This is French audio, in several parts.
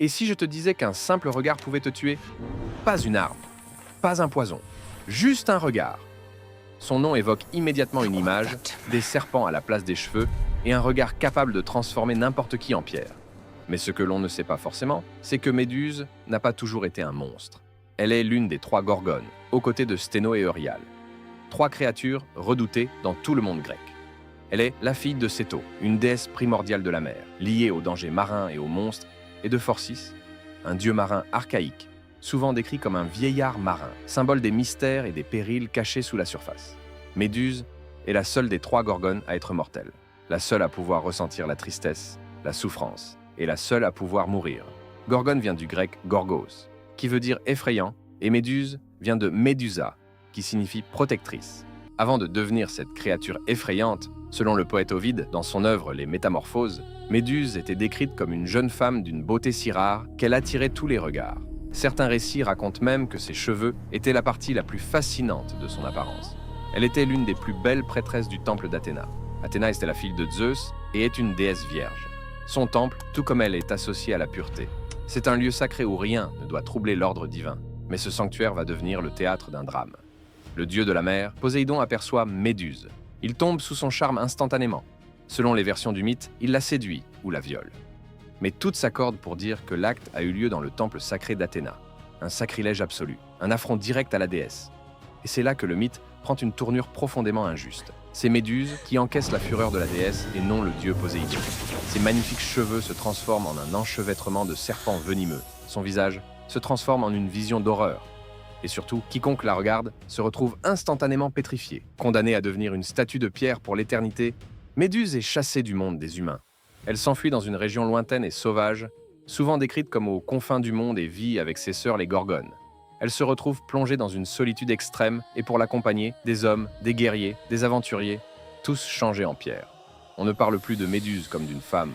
Et si je te disais qu'un simple regard pouvait te tuer? Pas une arme, pas un poison, juste un regard. Son nom évoque immédiatement une image, des serpents à la place des cheveux et un regard capable de transformer n'importe qui en pierre. Mais ce que l'on ne sait pas forcément, c'est que Méduse n'a pas toujours été un monstre. Elle est l'une des 3 Gorgones, aux côtés de Sténo et Euryale. 3 créatures redoutées dans tout le monde grec. Elle est la fille de Céto, une déesse primordiale de la mer, liée aux dangers marins et aux monstres, et de Phorcys, un dieu marin archaïque, souvent décrit comme un vieillard marin, symbole des mystères et des périls cachés sous la surface. Méduse est la seule des 3 Gorgones à être mortelle, la seule à pouvoir ressentir la tristesse, la souffrance, et la seule à pouvoir mourir. Gorgone vient du grec gorgos, qui veut dire effrayant, et Méduse vient de Médusa, qui signifie protectrice. Avant de devenir cette créature effrayante, selon le poète Ovide dans son œuvre Les Métamorphoses, Méduse était décrite comme une jeune femme d'une beauté si rare qu'elle attirait tous les regards. Certains récits racontent même que ses cheveux étaient la partie la plus fascinante de son apparence. Elle était l'une des plus belles prêtresses du temple d'Athéna. Athéna était la fille de Zeus et est une déesse vierge. Son temple, tout comme elle, est associé à la pureté. C'est un lieu sacré où rien ne doit troubler l'ordre divin, mais ce sanctuaire va devenir le théâtre d'un drame. Le dieu de la mer, Poséidon aperçoit Méduse. Il tombe sous son charme instantanément. Selon les versions du mythe, il la séduit ou la viole. Mais toutes s'accordent pour dire que l'acte a eu lieu dans le temple sacré d'Athéna. Un sacrilège absolu, un affront direct à la déesse. Et c'est là que le mythe prend une tournure profondément injuste. C'est Méduse qui encaisse la fureur de la déesse et non le dieu Poséidon. Ses magnifiques cheveux se transforment en un enchevêtrement de serpents venimeux. Son visage se transforme en une vision d'horreur. Et surtout, quiconque la regarde se retrouve instantanément pétrifié. Condamné à devenir une statue de pierre pour l'éternité, Méduse est chassée du monde des humains. Elle s'enfuit dans une région lointaine et sauvage, souvent décrite comme aux confins du monde et vit avec ses sœurs les Gorgones. Elle se retrouve plongée dans une solitude extrême et pour l'accompagner, des hommes, des guerriers, des aventuriers, tous changés en pierre. On ne parle plus de Méduse comme d'une femme,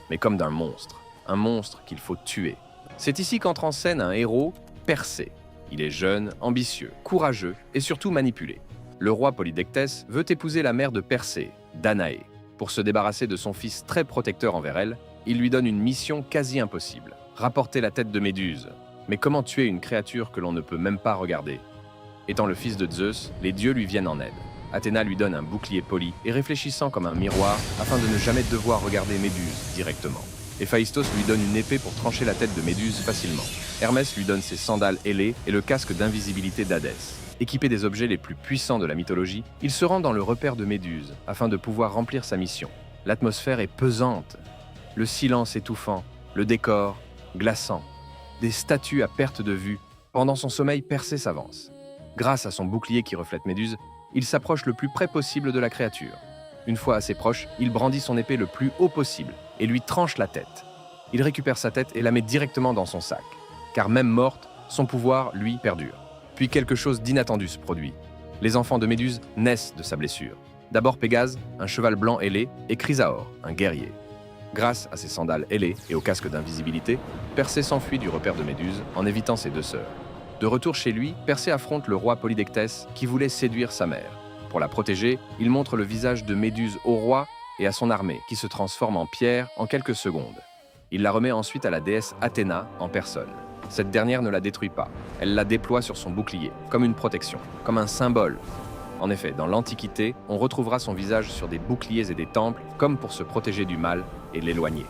mais comme d'un monstre. Un monstre qu'il faut tuer. C'est ici qu'entre en scène un héros, Persée. Il est jeune, ambitieux, courageux et surtout manipulé. Le roi Polydectès veut épouser la mère de Persée, Danaé. Pour se débarrasser de son fils très protecteur envers elle, il lui donne une mission quasi impossible. Rapporter la tête de Méduse. Mais comment tuer une créature que l'on ne peut même pas regarder? Étant le fils de Zeus, les dieux lui viennent en aide. Athéna lui donne un bouclier poli et réfléchissant comme un miroir afin de ne jamais devoir regarder Méduse directement. Héphaïstos lui donne une épée pour trancher la tête de Méduse facilement. Hermès lui donne ses sandales ailées et le casque d'invisibilité d'Hadès. Équipé des objets les plus puissants de la mythologie, il se rend dans le repère de Méduse afin de pouvoir remplir sa mission. L'atmosphère est pesante, le silence étouffant, le décor glaçant. Des statues à perte de vue. Pendant son sommeil, Persée s'avance. Grâce à son bouclier qui reflète Méduse, il s'approche le plus près possible de la créature. Une fois assez proche, il brandit son épée le plus haut possible et lui tranche la tête. Il récupère sa tête et la met directement dans son sac. Car même morte, son pouvoir, lui, perdure. Puis quelque chose d'inattendu se produit. Les enfants de Méduse naissent de sa blessure. D'abord Pégase, un cheval blanc ailé, et Chrysaor, un guerrier. Grâce à ses sandales ailées et au casque d'invisibilité, Persée s'enfuit du repère de Méduse en évitant ses 2 sœurs. De retour chez lui, Persée affronte le roi Polydectès qui voulait séduire sa mère. Pour la protéger, il montre le visage de Méduse au roi et à son armée qui se transforme en pierre en quelques secondes. Il la remet ensuite à la déesse Athéna en personne. Cette dernière ne la détruit pas, elle la déploie sur son bouclier, comme une protection, comme un symbole. En effet, dans l'Antiquité, on retrouvera son visage sur des boucliers et des temples, comme pour se protéger du mal et l'éloigner.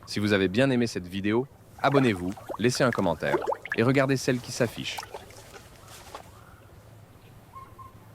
Si vous avez bien aimé cette vidéo, abonnez-vous, laissez un commentaire et regardez celle qui s'affiche.